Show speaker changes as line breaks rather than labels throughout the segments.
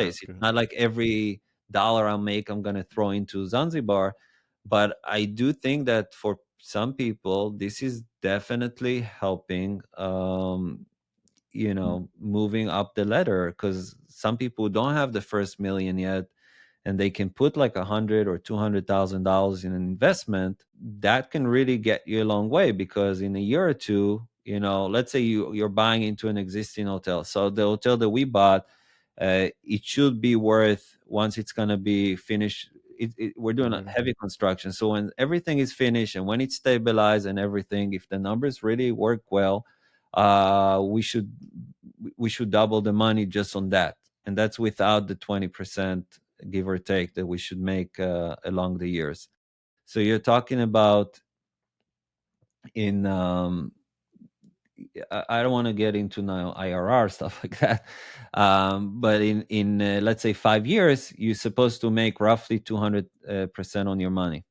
That's
place. It's
good.
not like every dollar I make, I'm gonna throw into Zanzibar, but I do think that for some people, this is definitely helping, moving up the ladder because some people don't have the first million yet, and they can put like 100 or $200,000 in an investment that can really get you a long way because in a year or two, let's say you're buying into an existing hotel. So the hotel that we bought, it should be worth once it's going to be finished. We're doing a
Ready.
heavy construction, so when everything is finished and when it's stabilized and everything, if the numbers really work well, we should double the money just on that, and that's without the 20%, give or take, that we should make along the years. So you're talking about in I don't want to get into now IRR stuff like that, but in let's say 5 years, you're supposed to make roughly 200% on your money,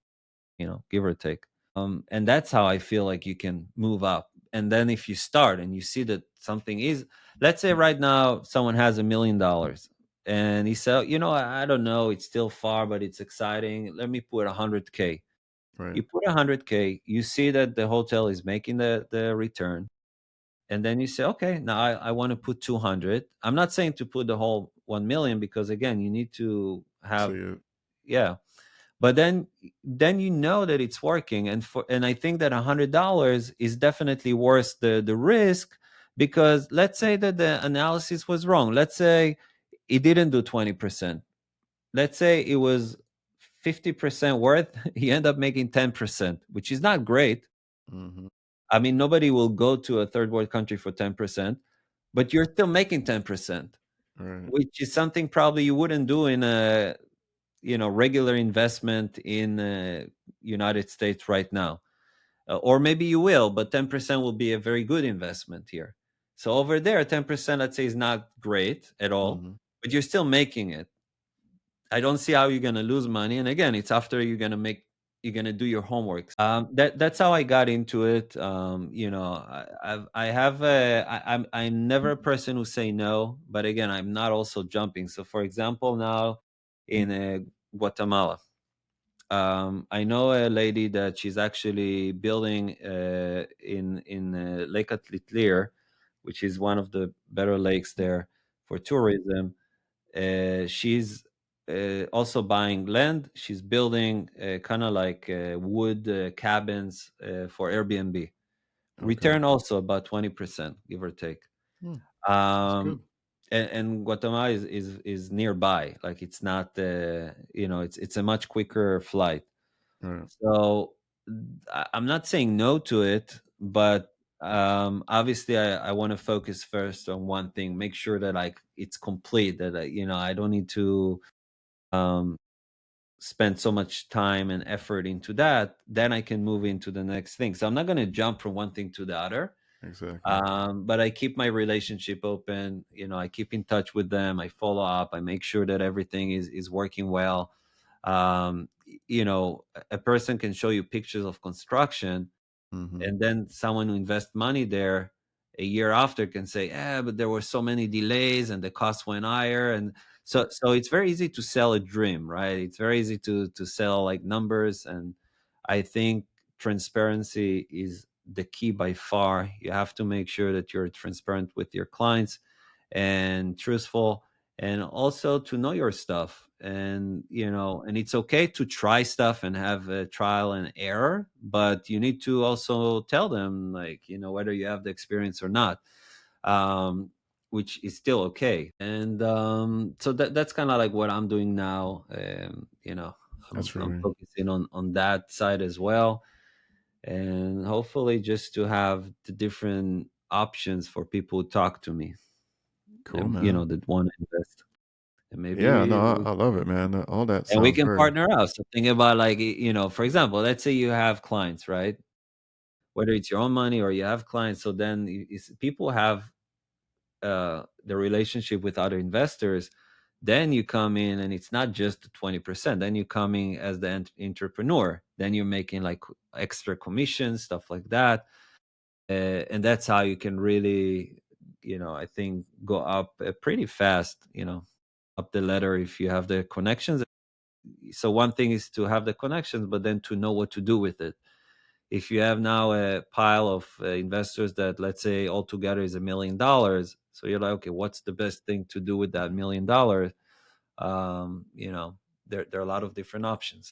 give or take. And that's how I feel like you can move up. And then if you start and you see that something is, let's say right now someone has $1 million and he said, I don't know, it's still far, but it's exciting. Let me put 100K.
Right.
You put 100K, you see that the hotel is making the return, and then you say, okay, now I want to put 200. I'm not saying to put the whole 1 million because again, you need to
See
have,
it.
yeah, but then you know that it's working, and I think that $100 is definitely worth the risk, because let's say that the analysis was wrong. Let's say it didn't do 20%. Let's say it was 50% worth. He ended up making 10%, which is not great.
Mhm.
I mean, nobody will go to a third world country for 10%, but you're still making 10%,
Right.
which is something probably you wouldn't do in a regular investment in United States right now. Or maybe you will, but 10% will be a very good investment here. So over there, 10%, let's say, is not great at all,
Mhm.
but you're still making it. I don't see how you're going to lose money. And again, it's after you're going to do your homework. That's how I got into it. I have I'm never a person who say no, but again, I'm not also jumping. So for example, now in Guatemala, I know a lady that she's actually building in Lake Atitlir, which is one of the better lakes there for tourism. She's also buying land. She's building kind of like wood cabins for Airbnb.
Okay.
Return also about 20%, give or take.
Hmm. That's
Um,
good.
and Guatemala is nearby. Like it's not, it's a much quicker flight.
Right.
So I'm not saying no to it, but obviously I want to focus first on one thing, make sure that like it's complete, that I don't need to um, spend so much time and effort into that. Then I can move into the next thing. So I'm not going to jump from one thing to the other.
Exactly.
But I keep my relationship open. I keep in touch with them. I follow up. I make sure that everything is working well. A person can show you pictures of construction,
Mhm.
and then someone who invests money there a year after can say, "Yeah, but there were so many delays and the cost went higher." And so it's very easy to sell a dream, right? It's very easy to sell like numbers, and I think transparency is the key by far. You have to make sure that you're transparent with your clients and truthful, and also to know your stuff. And and it's okay to try stuff and have a trial and error, but you need to also tell them, like, whether you have the experience or not, um which is still okay. And so that's kind of like what I'm doing now.
That's
I'm
really
focusing on that side as well, and hopefully just to have the different options for people who talk to me,
cool, man.
that want to invest. And maybe
Yeah, no, I love it, man. All that
and we
sounds
can
very
partner up. So think about like, for example, let's say you have clients, right? Whether it's your own money or you have clients, so then people have the relationship with other investors. Then you come in, and it's not just the 20%. Then you come in as the entrepreneur. Then you're making like extra commissions, stuff like that, and that's how you can really, I think, go up pretty fast. up the ladder if you have the connections. So one thing is to have the connections, but then to know what to do with it. If you have now a pile of investors that, let's say, altogether is $1 million, so you're like, okay, what's the best thing to do with that $1 million? There are a lot of different options.